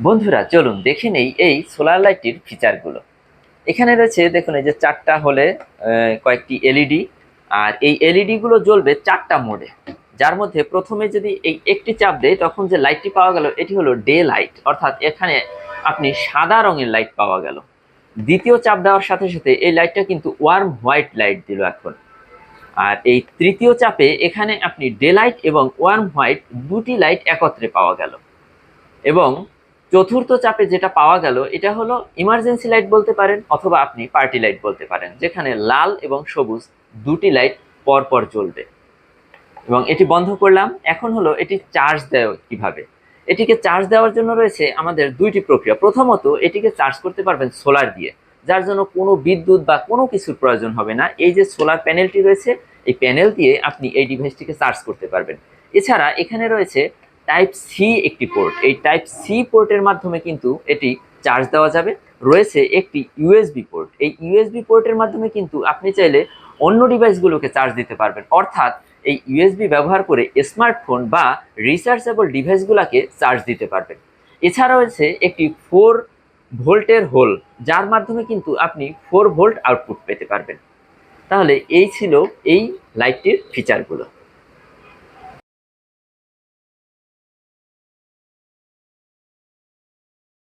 বন্ধুরা চলুন দেখে নেই এই সোলার লাইটটির ফিচারগুলো। এখানে রয়েছে দেখুন, এই যে চারটা হলে কয়েকটি এলইডি, আর এই এলইডি গুলো জ্বলবে চারটা মোডে। যার মধ্যে প্রথমে যদি এই একটি চাপ দেয় তখন যে লাইটটি পাওয়া গেল এটি হলো ডে লাইট, অর্থাৎ এখানে আপনি সাদা রঙের লাইট পাওয়া গেল। দ্বিতীয় চাপ দেওয়ার সাথে সাথে এই লাইটটা কিন্তু ওয়ার্ম হোয়াইট লাইট দিল এখন। আর এই তৃতীয় চাপে এখানে আপনি ডে লাইট এবং ওয়ার্ম হোয়াইট দুটি লাইট একত্রে পাওয়া গেল। এবং চতুর্থ চাপে যেটা পাওয়া গেল এটা হলো ইমার্জেন্সি লাইট বলতে পারেন, অথবা আপনি পার্টি লাইট বলতে পারেন, যেখানে লাল এবং সবুজ দুটি লাইট পরপর জ্বলবে। এবং এটি বন্ধ করলাম। এখন হলো এটি চার্জ দেয় কিভাবে। এটিকে চার্জ দেওয়ার জন্য রয়েছে আমাদের দুইটি প্রক্রিয়া। প্রথমত, এটিকে চার্জ করতে পারবেন সোলার দিয়ে, যার জন্য কোনো বিদ্যুৎ বা কোনো কিছুর প্রয়োজন হবে না। এই যে সোলার প্যানেলটি রয়েছে, এই প্যানেল দিয়ে আপনি এই ডিভাইসটিকে চার্জ করতে পারবেন। এছাড়া এখানে রয়েছে টাইপ সি একটি পোর্ট। এই টাইপ সি পোর্টের মাধ্যমে কিন্তু এটি চার্জ দেওয়া যাবে। রয়েছে একটি ইউএসবি পোর্ট। এই ইউএসবি পোর্টের মাধ্যমে কিন্তু আপনি চাইলে অন্য ডিভাইসগুলোকে চার্জ দিতে পারবেন, অর্থাৎ এই ইউএসবি ব্যবহার করে স্মার্টফোন বা রিচার্জেবল ডিভাইসগুলোকে চার্জ দিতে পারবেন। এছাড়া রয়েছে একটি 4 ভোল্টের হোল, যার মাধ্যমে কিন্তু আপনি 4 ভোল্ট আউটপুট পেতে পারবেন। তাহলে এই ছিল এই লাইটটির ফিচারগুলো।